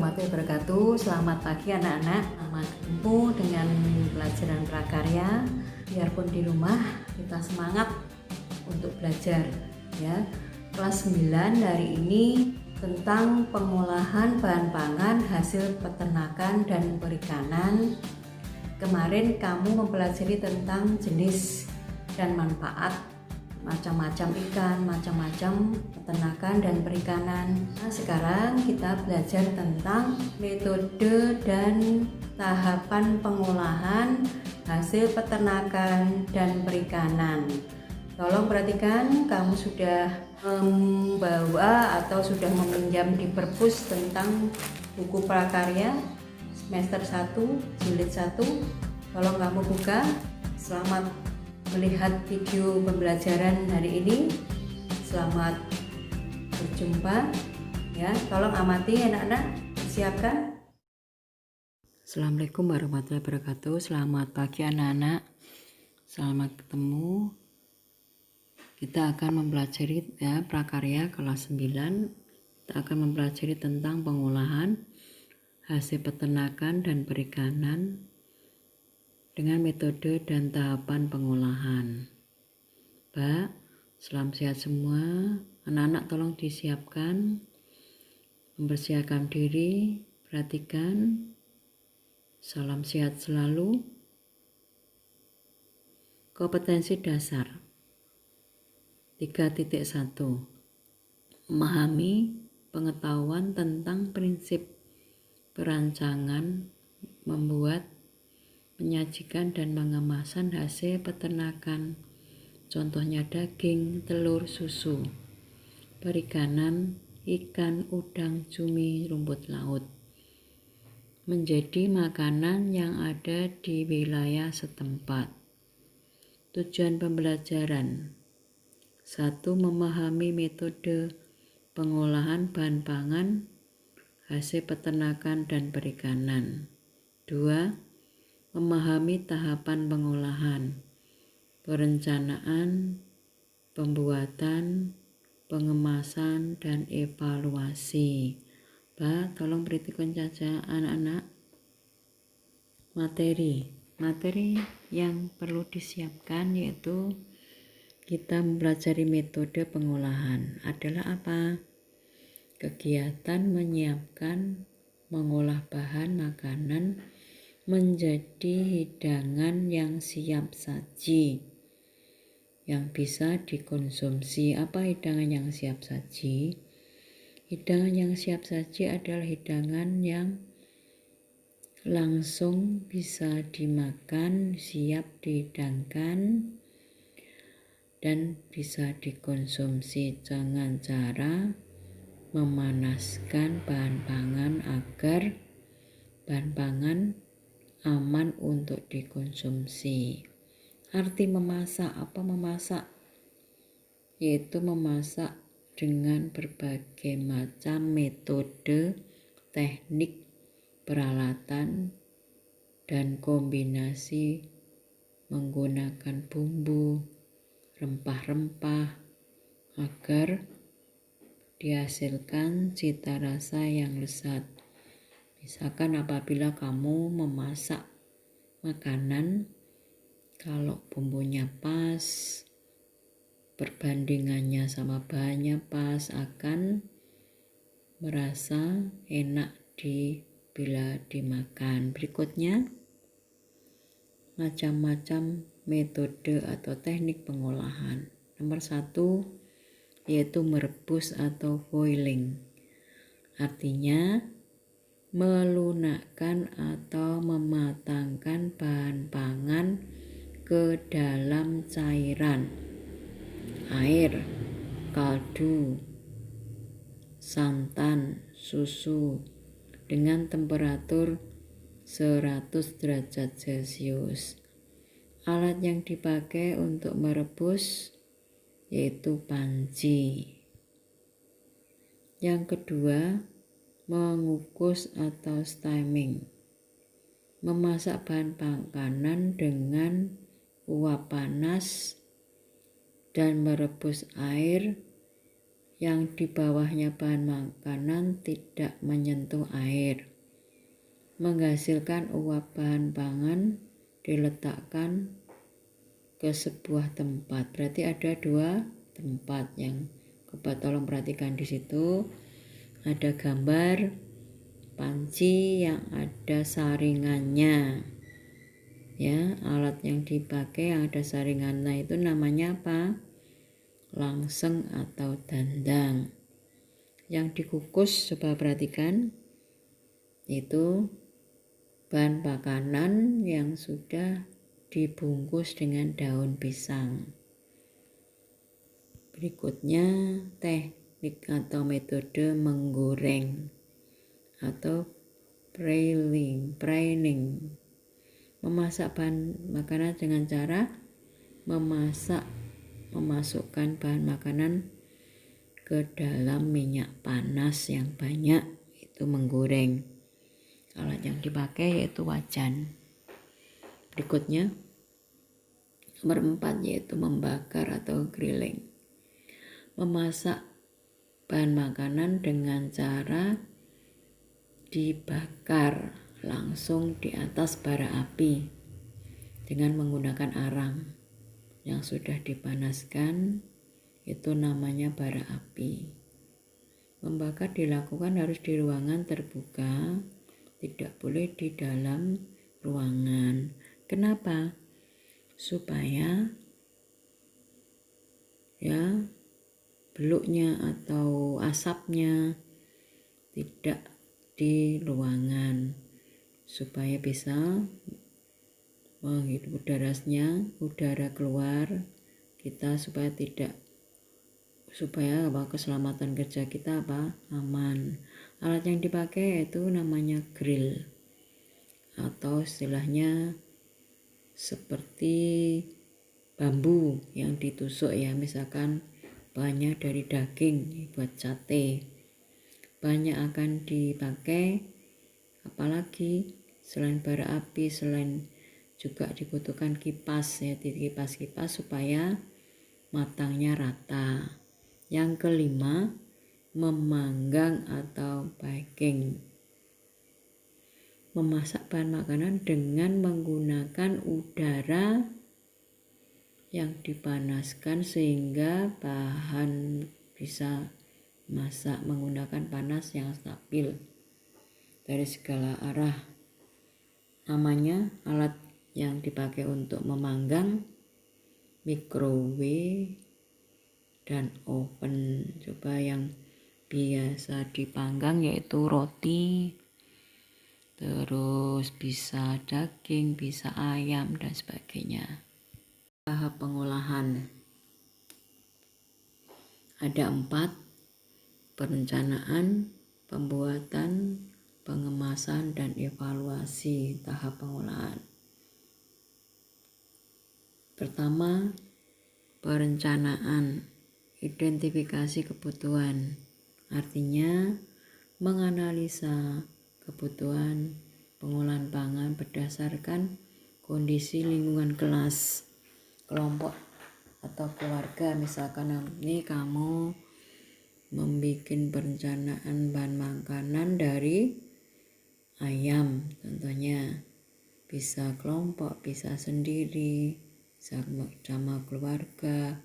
warahmatullahi wabarakatuh. Selamat pagi anak-anak. Selamat bertemu dengan pelajaran prakarya. Biarpun di rumah kita semangat untuk belajar ya. Kelas 9 hari ini tentang pengolahan bahan pangan hasil peternakan dan perikanan. Kemarin kamu mempelajari tentang jenis dan manfaat macam-macam ikan, macam-macam peternakan dan perikanan. Nah, sekarang kita belajar tentang metode dan tahapan pengolahan hasil peternakan dan perikanan. Tolong perhatikan, kamu sudah membawa atau sudah meminjam di perpus tentang buku prakarya semester 1 jilid 1. Tolong kamu buka. Selamat melihat video pembelajaran hari ini. Selamat berjumpa ya. Tolong amati anak-anak, siapkan. Assalamualaikum warahmatullahi wabarakatuh. Selamat pagi anak-anak. Selamat ketemu. Kita akan mempelajari ya prakarya kelas 9. Kita akan mempelajari tentang pengolahan hasil peternakan dan perikanan dengan metode dan tahapan pengolahan. Pak, salam sehat semua. Anak-anak tolong disiapkan, mempersiapkan diri, perhatikan. Salam sehat selalu. Kompetensi dasar 3.1. Memahami pengetahuan tentang prinsip perancangan, membuat, menyajikan dan pengemasan hasil peternakan, contohnya daging, telur, susu, perikanan, ikan, udang, cumi, rumput laut, menjadi makanan yang ada di wilayah setempat. Tujuan pembelajaran: 1. Memahami metode pengolahan bahan pangan, hasil peternakan dan perikanan. 2. Memahami tahapan pengolahan, perencanaan, pembuatan, pengemasan, dan evaluasi. Pak, tolong perhatikan saja anak-anak. Materi yang perlu disiapkan yaitu kita mempelajari metode pengolahan adalah apa? Kegiatan menyiapkan, mengolah bahan makanan menjadi hidangan yang siap saji yang bisa dikonsumsi. Apa hidangan yang siap saji? Hidangan yang siap saji adalah hidangan yang langsung bisa dimakan, siap dihidangkan dan bisa dikonsumsi dengan cara memanaskan bahan pangan agar bahan pangan aman untuk dikonsumsi. Arti memasak, apa memasak? Yaitu memasak dengan berbagai macam metode, teknik, peralatan, dan kombinasi menggunakan bumbu, rempah-rempah agar dihasilkan cita rasa yang lezat. Misalkan apabila kamu memasak makanan, kalau bumbunya pas, perbandingannya sama bahannya pas, akan merasa enak bila dimakan. Berikutnya, macam-macam metode atau teknik pengolahan. Nomor 1 yaitu merebus atau boiling. Artinya melunakkan atau mematangkan bahan pangan ke dalam cairan, air, kaldu, santan, susu dengan temperatur 100 derajat Celcius. Alat yang dipakai untuk merebus yaitu panci. Yang kedua, mengukus atau steaming. Memasak bahan makanan dengan uap panas dan merebus air yang di bawahnya bahan makanan tidak menyentuh air. Menghasilkan uap bahan pangan diletakkan ke sebuah tempat. Berarti ada 2 tempat yang coba tolong perhatikan di situ. Ada gambar panci yang ada saringannya. Ya, alat yang dipakai yang ada saringannya itu namanya apa? Langseng atau dandang. Yang dikukus coba perhatikan itu bahan makanan yang sudah dibungkus dengan daun pisang. Berikutnya teknik atau metode menggoreng atau frying. Memasak bahan makanan dengan cara memasukkan bahan makanan ke dalam minyak panas yang banyak, itu menggoreng. Alat yang dipakai yaitu wajan. Berikutnya nomor 4 yaitu membakar atau grilling. Memasak bahan makanan dengan cara dibakar langsung di atas bara api dengan menggunakan arang yang sudah dipanaskan, itu namanya bara api. Membakar dilakukan harus di ruangan terbuka, tidak boleh di dalam ruangan. Kenapa? Supaya ya beluknya atau asapnya tidak di ruangan, supaya bisa menghirup udara keluar kita, supaya keselamatan kerja kita aman. Alat yang dipakai itu namanya grill atau istilahnya seperti bambu yang ditusuk ya, misalkan bahannya dari daging buat sate, banyak akan dipakai. Apalagi selain bara api, selain juga dibutuhkan kipas ya, kipas supaya matangnya rata. Yang kelima, memanggang atau baking. Memasak bahan makanan dengan menggunakan udara yang dipanaskan sehingga bahan bisa masak menggunakan panas yang stabil dari segala arah. Namanya alat yang dipakai untuk memanggang microwave dan oven. Coba yang biasa dipanggang yaitu roti, terus bisa daging, bisa ayam dan sebagainya. Tahap pengolahan ada 4: perencanaan, pembuatan, pengemasan, dan evaluasi tahap pengolahan. Pertama, perencanaan, identifikasi kebutuhan, artinya menganalisa kebutuhan pengolahan pangan berdasarkan kondisi lingkungan kelas, kelompok atau keluarga. Misalkan ini kamu membuat perencanaan bahan makanan dari ayam, contohnya bisa kelompok, bisa sendiri, sama keluarga,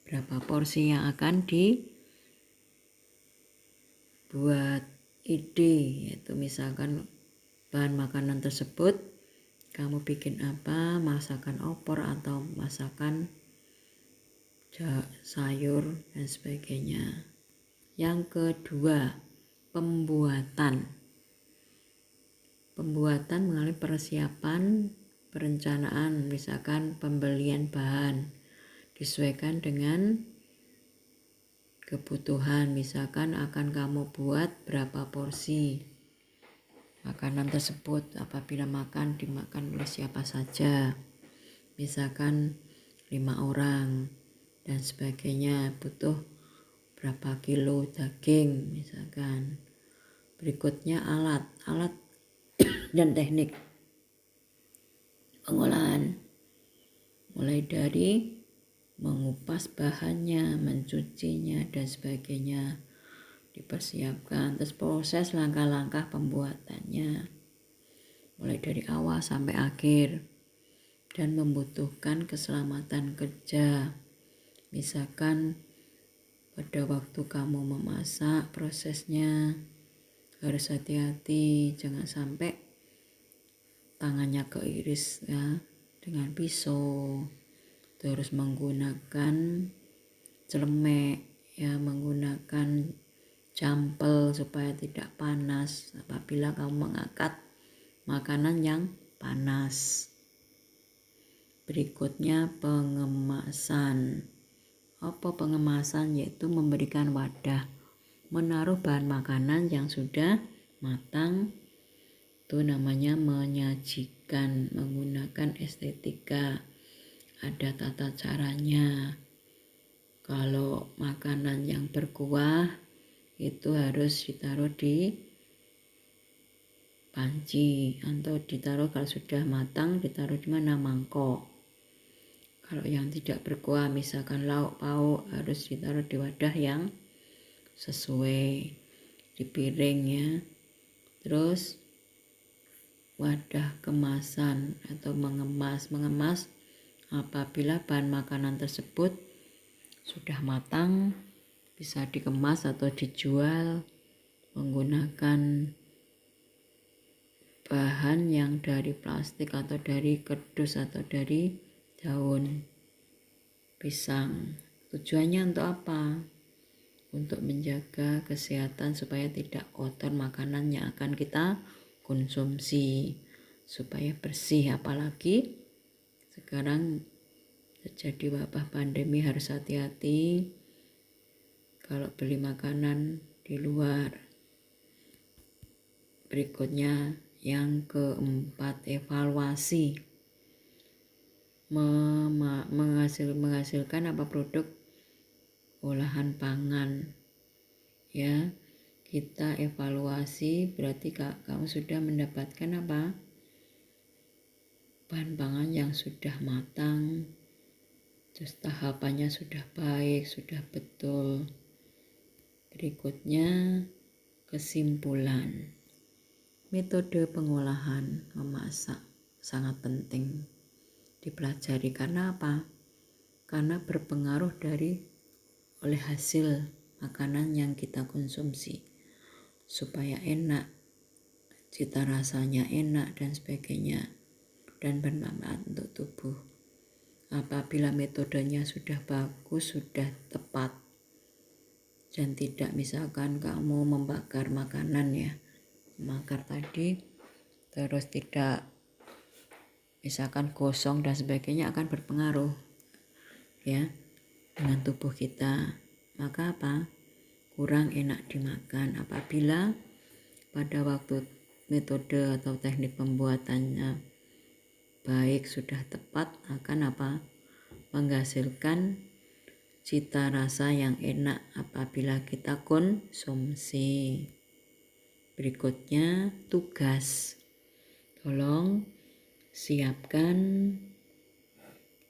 berapa porsi yang akan dibuat. Ide yaitu misalkan bahan makanan tersebut kamu bikin apa, masakan opor atau masakan sayur dan sebagainya. Yang kedua, pembuatan mengalami persiapan perencanaan, misalkan pembelian bahan disesuaikan dengan kebutuhan, misalkan akan kamu buat berapa porsi makanan tersebut, apabila dimakan oleh siapa saja, misalkan 5 orang dan sebagainya, butuh berapa kilo daging misalkan. Berikutnya alat dan teknik pengolahan, mulai dari mengupas bahannya, mencucinya dan sebagainya dipersiapkan. Terus proses langkah-langkah pembuatannya mulai dari awal sampai akhir dan membutuhkan keselamatan kerja. Misalkan pada waktu kamu memasak, prosesnya harus hati-hati, jangan sampai tangannya keiris ya dengan pisau. Terus menggunakan celemek ya, menggunakan jampel supaya tidak panas apabila kamu mengangkat makanan yang panas. Berikutnya pengemasan. Apa pengemasan? Yaitu memberikan wadah, menaruh bahan makanan yang sudah matang. Itu namanya menyajikan, menggunakan estetika. Ada tata caranya. Kalau makanan yang berkuah itu harus ditaruh di panci atau ditaruh, kalau sudah matang ditaruh di mana, mangkok. Kalau yang tidak berkuah misalkan lauk pauk harus ditaruh di wadah yang sesuai, di piring ya. Terus wadah kemasan atau mengemas apabila bahan makanan tersebut sudah matang, bisa dikemas atau dijual menggunakan bahan yang dari plastik atau dari kardus atau dari daun pisang. Tujuannya untuk apa? Untuk menjaga kesehatan supaya tidak kotor makanan yang akan kita konsumsi, supaya bersih. Apalagi sekarang terjadi wabah pandemi, harus hati-hati kalau beli makanan di luar. Berikutnya yang keempat, evaluasi. Menghasilkan produk olahan pangan ya. Kita evaluasi, berarti kamu sudah mendapatkan bahan pangan yang sudah matang, terus tahapannya sudah baik, sudah betul. Berikutnya kesimpulan. Metode pengolahan memasak sangat penting dipelajari. Karena apa? Karena berpengaruh oleh hasil makanan yang kita konsumsi. Supaya enak, cita rasanya enak dan sebagainya, dan bermanfaat untuk tubuh. Apabila metodenya sudah bagus, sudah tepat, dan tidak misalkan kamu membakar makanan ya, membakar tadi terus tidak misalkan gosong dan sebagainya, akan berpengaruh ya dengan tubuh kita. Maka apa? Kurang enak dimakan. Apabila pada waktu metode atau teknik pembuatannya baik, sudah tepat, akan menghasilkan cita rasa yang enak apabila kita konsumsi. Berikutnya tugas. Tolong siapkan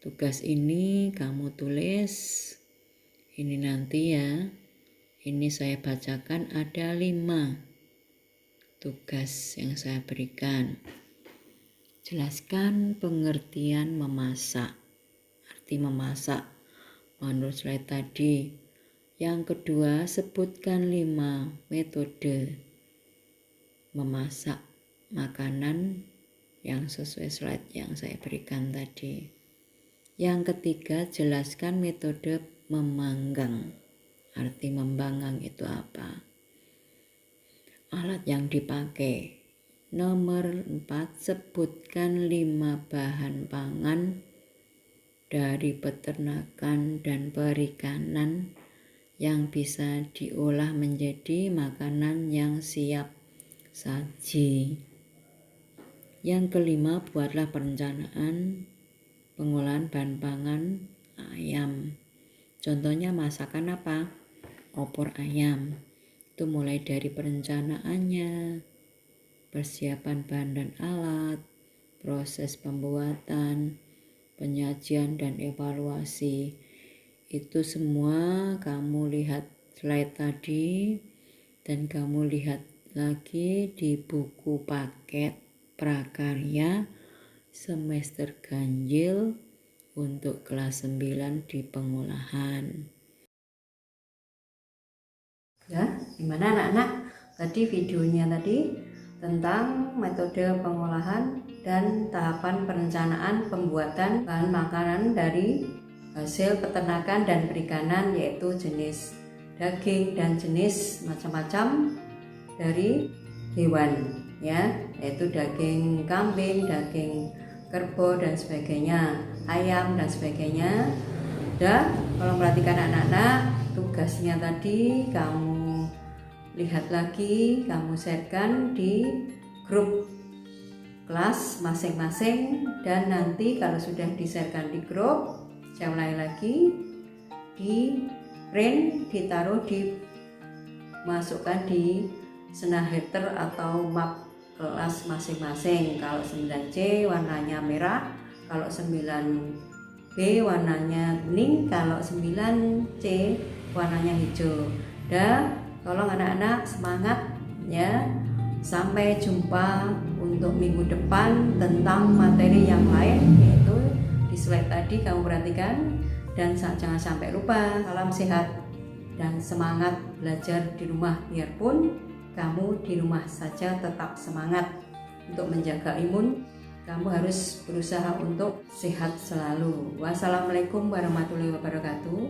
tugas ini, kamu tulis ini nanti ya. Ini saya bacakan, ada 5 tugas yang saya berikan. Jelaskan pengertian memasak, arti memasak menurut slide tadi. Yang kedua, sebutkan 5 metode memasak makanan yang sesuai slide yang saya berikan tadi. Yang ketiga, jelaskan metode memanggang. Arti membanggang itu apa? Alat yang dipakai. Nomor 4, sebutkan 5 bahan pangan dari peternakan dan perikanan yang bisa diolah menjadi makanan yang siap saji. Yang kelima, buatlah perencanaan pengolahan bahan pangan ayam. Contohnya masakan apa? Opor ayam. Itu mulai dari perencanaannya, persiapan bahan dan alat, proses pembuatan, penyajian dan evaluasi. Itu semua kamu lihat slide tadi dan kamu lihat lagi di buku paket prakarya semester ganjil untuk kelas 9 di pengolahan. Ya, gimana anak-anak? Tadi videonya tadi tentang metode pengolahan dan tahapan perencanaan pembuatan bahan makanan dari hasil peternakan dan perikanan, yaitu jenis daging dan jenis macam-macam dari hewan, ya, yaitu daging kambing, daging kerbau dan sebagainya, ayam dan sebagainya. Dan kalau perhatikan anak-anak, tugasnya tadi kamu lihat lagi, kamu sharekan di grup kelas masing-masing, dan nanti kalau sudah di-sharekan di grup, saya ulangi lagi, di print, ditaruh masukkan di Senaheter atau map kelas masing-masing. Kalau 9C warnanya merah, kalau 9B warnanya kuning, kalau 9C warnanya hijau. Dan tolong anak-anak semangat ya. Sampai jumpa untuk minggu depan tentang materi yang lain, yaitu di slide tadi kamu perhatikan. Dan jangan sampai lupa, salam sehat dan semangat belajar di rumah. Biarpun kamu di rumah saja, tetap semangat untuk menjaga imun. Kamu harus berusaha untuk sehat selalu. Wassalamualaikum warahmatullahi wabarakatuh.